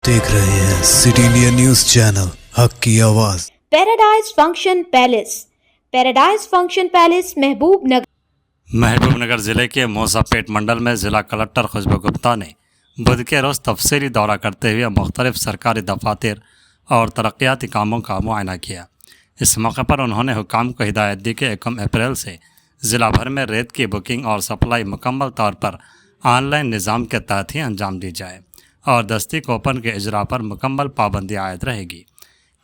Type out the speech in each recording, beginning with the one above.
देख रहे हैं सिटी इंडिया न्यूज चैनल हक की आवाज। Paradise function palace. Paradise function palace Mahbubnagar जिले के मूसापेट मंडल में जिला कलेक्टर खुशबू गुप्ता ने बुध के रोज़ तफसीली दौरा करते हुए मुख्तलिफ सरकारी दफातर और तरक्याती कामों का मुआयना किया। इस मौके पर उन्होंने हुकाम को हिदायत दी कि 1 अप्रैल से ज़िला भर में रेत की बुकिंग और सप्लाई मुकम्मल तौर पर ऑनलाइन निज़ाम के तहत ही अंजाम दी जाए और दस्ती कूपन के इजरा पर मुकम्मल पाबंदी आयद रहेगी।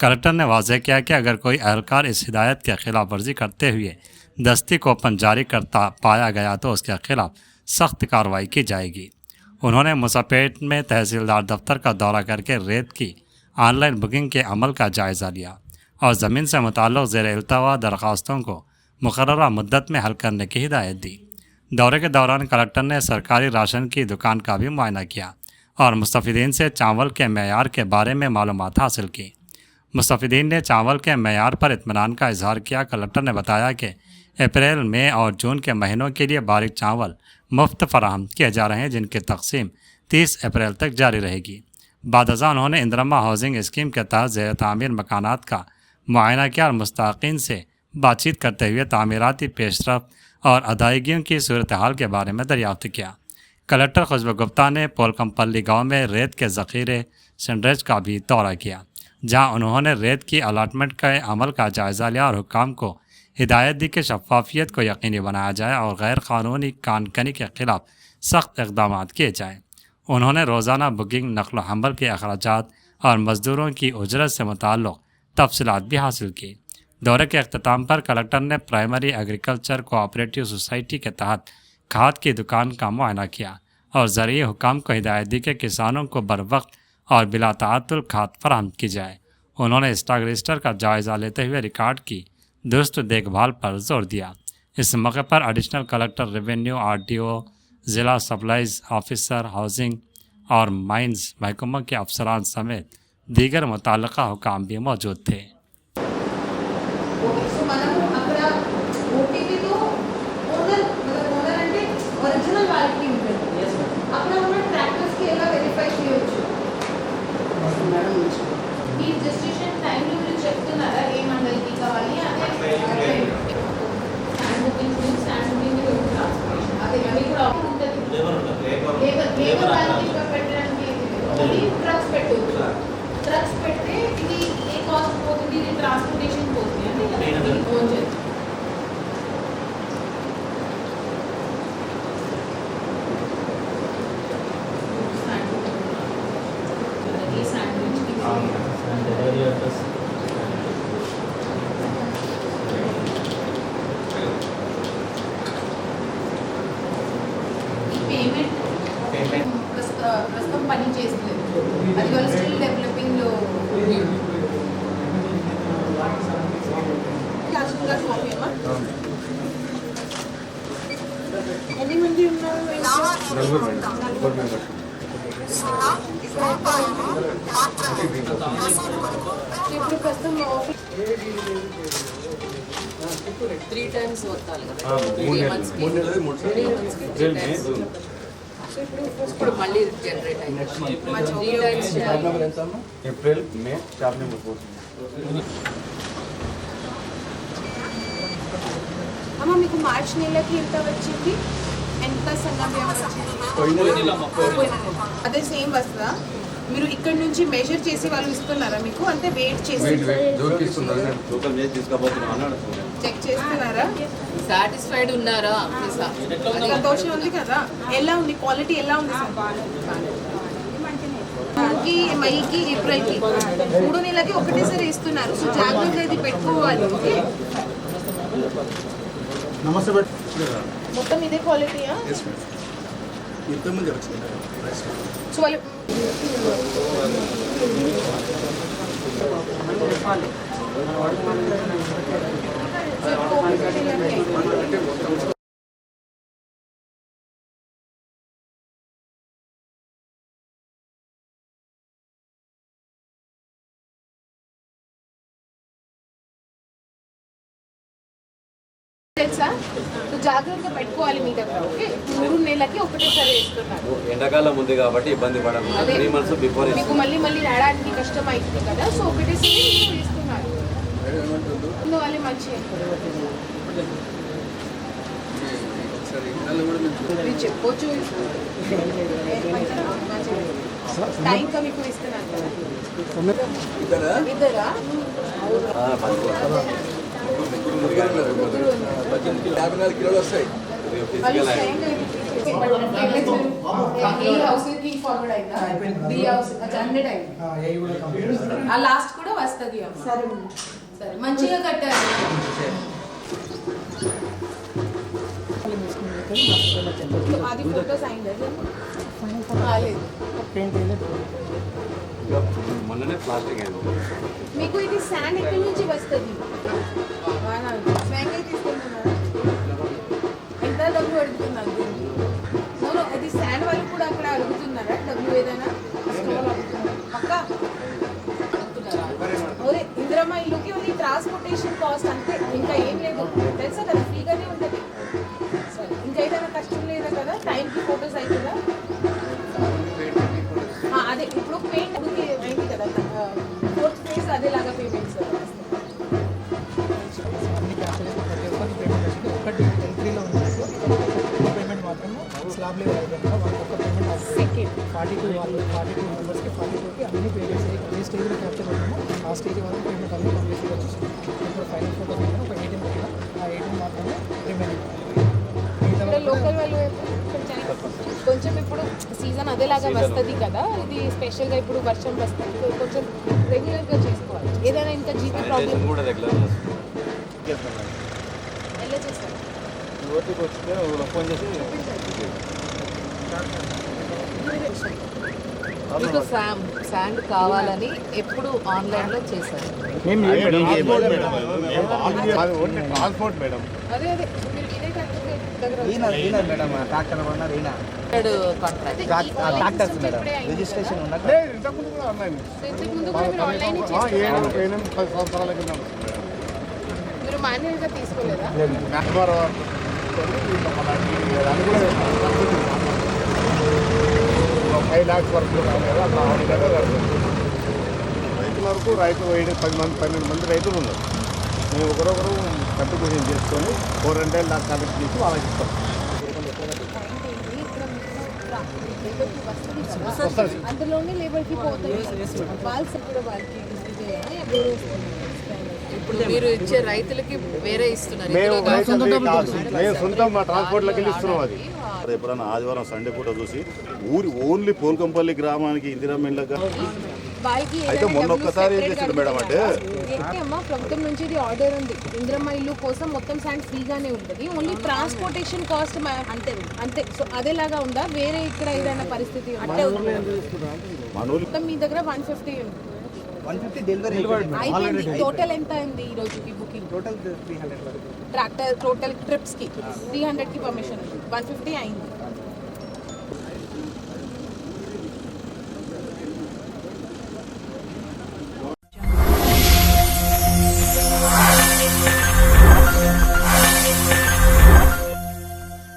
कलेक्टर ने वाज़ेह किया कि अगर कोई एहलकार इस हिदायत के खिलाफ वर्जी करते हुए दस्ती कूपन जारी करता पाया गया तो उसके खिलाफ सख्त कार्रवाई की जाएगी। उन्होंने मूसापेट में तहसीलदार दफ्तर का दौरा करके रेत की ऑनलाइन बुकिंग के अमल का जायज़ा लिया और ज़मीन से मुताल्लिक़ ज़ेर इल्तवा दरख्वास्तों को मुकर्ररा मुद्दत में हल करने की हिदायत दी। दौरे के दौरान कलेक्टर ने सरकारी राशन की दुकान का भी मुआयना किया और मुस्तफ़ीदीन से चावल के मेयार के बारे में मालूमात हासिल की। मुस्तफ़ीदीन ने चावल के मेयार पर इत्मीनान का इजहार किया। कलेक्टर ने बताया कि अप्रैल, मई और जून के महीनों के लिए बारीक चावल मुफ्त फराहम किए जा रहे हैं, जिनकी तकसीम 30 अप्रैल तक जारी रहेगी। बादज़ा उन्होंने इंदिरमा हाउसिंग स्कीम के तहत ज़ेर तामीर मकानात का मुआयना किया और मुस्तहिक़ीन से बातचीत करते हुए तामीराती पेशरफ्त और अदायगियों की सूरत हाल के बारे में दरियाफ्त किया। कलेक्टर खुशबू गुप्ता ने पोलकमपल्ली गांव में रेत के ज़ख़ीरे सेंड्रेज का भी दौरा किया, जहां उन्होंने रेत की अलाटमेंट के अमल का जायज़ा लिया और हुक्काम को हिदायत दी कि शफाफियत को यकीनी बनाया जाए और गैर कानूनी कानकनी के खिलाफ सख्त इक़दाम किए जाएँ। उन्होंने रोज़ाना बुकिंग, नकल हमल के अखराजात और मज़दूरों की उजरत से मुताल्लिक़ तफसीलात भी हासिल की। दौरे के अख्ताम पर कलेक्टर ने प्राइमरी एग्रीकल्चर कोऑपरेटिव सोसाइटी के तहत खाद की दुकान का मुआयना किया और ज़रिए हुकाम को हिदायत दी कि किसानों को बर वक्त और बिला ताअत्तुल खाद फराहम की जाए। उन्होंने स्टॉक रजिस्टर का जायज़ा लेते हुए रिकॉर्ड की दुरुस्त देखभाल पर जोर दिया। इस मौके पर एडिशनल कलेक्टर रेवेन्यू, RDO, ज़िला सप्लाइज ऑफिसर, हाउसिंग और माइंस महकमों के अफसरान समेत दीगर मुतल्लिक़ा हुकाम भी मौजूद थे। ఒరిజినల్ వాలిడిటీ ఉంటుంది. అక్కడ ఉన్న ట్రాక్టర్స్ కి ఎలా వెరిఫై చేయొచ్చు మేడం? ఈ రిజిస్ట్రేషన్ టైం మీరు చెప్తున్నారా ఏ మండలికి కావాలి అదే స్టాండ్ బుకింగ్ ట్రాన్స్పోర్టేషన్ అదే అవి కూడా ఉంటుంది. లేబర్ వాలిడిటీ పెట్టడానికి ఓన్లీ ట్రక్స్ పెట్టవచ్చు. ట్రక్స్ పెడితే ఇది ఏ కాస్ట్ పోతుంది, ఇది ట్రాన్స్పోర్టేషన్ పోతుంది అంటే ఓన్ చేయాలి. ప్రస్తుతం పని చేస్తలేదు, అది వాళ్ళు స్టిల్ డెవలపింగ్లో. ఎంతమంది ఉన్నారు? ఇప్పుడు ప్రస్తుతం ఆఫీస్ 3 times వస్తాను కదా, 3 months ఇప్పుడు మళ్ళీ జనరేట్ అయింది. ఏప్రిల్, మే 4 में అమ్మ మీకు మార్చ్ నెలకి ఎంత వచ్చింది? ఎంత సంఘం అదే సేమ్ వస్తుందా? మీరు ఇక్కడ నుంచి మెజర్ చేసి వాళ్ళు ఇస్తున్నారా మీకు? అంటే వెయిట్ చేసి చెక్ చేస్తున్నారా? సాటిస్ఫైడ్ ఉన్నారా? సంతోషం ఉంది కదా? ఎలా ఉంది క్వాలిటీ? ఎలా ఉంది? మైకి, ఏప్రిల్కి 3 నెలలకి ఒకటేసారి ఇస్తున్నారు. సో జాగ్రత్త ఇది పెట్టుకోవాలి. ఓకే, నమస్తే. మొత్తం ఇదే క్వాలిటీయా? సో వాళ్ళు తెలుసా? సో జాగ్రత్తగా పెట్టుకోవాలి మీ దగ్గర. ఓకే, 3 నెలలకి ఒకటేసారి వేస్తున్నారు. ఎండాకాలం ఉంది కాబట్టి ఇబ్బంది పడకుండా అదే. 3 months బిఫోర్ మీకు మళ్ళీ రావడానికి కష్టం అవుతుంది కదా, సో ఒకటేసారి మీరు వేస్తున్నారు. అందువల్ల మంచిగా మీరు చెప్పొచ్చు. టైంగా మీకు ఇస్తున్నాను కదా. ఇద్దరా? 54 కిలోలు వస్తాయి. ఆ లాస్ట్ కూడా వస్తుంది. సరే సరే, మంచిగా కట్టారు. అది ఫోటోస్ అయింది కాలేదు. మొన్ననే ప్లాస్టిక్ అయింది. మీకు ఇది శాండ్ ఎక్కడి నుంచి వస్తుంది? శాండ్ తీసుకుంటున్నారా? ఎంత డబ్బు అడుగుతున్నారు? ఇది శాండ్ వాళ్ళు కూడా అక్కడ అడుగుతున్నారా డబ్బు? ఏదైనా పక్క అదే ఇందిరమ్మ ఇల్లుకి ఓన్లీ ట్రాన్స్పోర్టేషన్ కాస్ట్ అంతే, ఇంకా ఏం లేదు. తెలుసా కదా, ఫ్రీగానే ఉంటుంది. సరే, ఇంకా ఏదైనా కష్టం లేదా కదా? టైంకి ఫోటోస్ అవుతుందా? అదే ఇప్పుడు పెయింట్ అయింది కదా, 4th phase అదేలాగా పేమెంట్స్. ఒకటి ఎంట్రీలో ఉంది పేమెంట్ మాత్రము స్లాబ్ లెవెల్ అయిపోయింది. ఒక్క పేమెంట్ సెకండ్ 42 మెంబర్స్కి 42కి అన్ని పేమెంట్స్ ఏ స్టేజ్లో క్యాప్చర్ అవుతామో ఆ స్టేజ్ వరకు పేమెంట్ అన్ని కంప్లీట్గా వచ్చేసింది. ఇప్పుడు ఫైనల్ ఫోటో పెట్టిన ఒక 18 పెట్టిన ఆ 18 మాత్రమే రిమైనింగ్. లోకల్ వాళ్ళు కొంచెం ఇప్పుడు సీజన్ అదేలాగా వస్తుంది కదా, ఇది స్పెషల్గా ఇప్పుడు వర్షం వస్తుంది, కొంచెం రెగ్యులర్గా చేసుకోవాలి. ఏదైనా ఇంకా జీపీ ప్రాబ్లమ్ కూడా రెగ్యులర్ ఎలా చేస్తారు? ఓటీకి వస్తే ఫోన్ చేసి మీకు శాండ్ కావాలని ఎప్పుడు ఆన్లైన్లో చేశారు. Transport madam. అదే అదే మీరు ఇదే దగ్గర ట్రాక్టర్స్ మేడం రిజిస్ట్రేషన్ ఉన్నట్టు ఇంతకు ముందు కూడా మీరు ఆన్లైన్ చేస్తారు. 10 సంవత్సరాల కింద మీరు మాన్యువల్గా తీసుకోలేదా? $5 lakhs వరకు రైతుల వరకు రైతులు 12 మంది రైతులు ఉన్నారు. మేము ఒకరొకరు కంట్రిబ్యూషన్ చేసుకొని 400 లాక్ కలెక్ట్ చేసి వాళ్ళకి ఇస్తాం. అందులోనే లేబర్కి పోతుంది. వాళ్ళు కూడా వాళ్ళకి ఇప్పుడు మీరు ఇచ్చే రైతులకి వేరే ఇస్తున్నారు. మేము సొంతం మా ట్రాన్స్పోర్ట్లోకి వెళ్ళి ఇస్తున్నాం. అది ఎప్పుడైనా ఆదివారం సండే పూట చూసి ఓన్లీ పోల్కంపల్లి గ్రామానికి ఇందిరమ్మ ఇళ్ళగా వాళ్ళకి అయితే మొన్న ఒక్కసారి ఏం చేశాడు మేడం అంటే అమ్మా, ప్రభుత్వం నుంచి ఇది ఆర్డర్ ఉంది. ఇందిరమ్మ ఇల్లు కోసం మొత్తం శాండ్ ఫ్రీగానే ఉంటుంది, ఓన్లీ ట్రాన్స్పోర్టేషన్ కాస్ట్ అంతే అంతే. సో అదేలాగా ఉందా? వేరే ఇక్కడ ఏదైనా పరిస్థితి ఉందా? మొత్తం మీ దగ్గర 150 ఉంది. 150 డెలివరీ అయిపోయింది. టోటల్ ఎంత అయింది ఈ రోజుకి బుకింగ్? టోటల్ 300 వరకు. ట్రాక్టర్ టోటల్ ట్రిప్స్కి 300కి పర్మిషన్ ఉంది, 150 అయింది.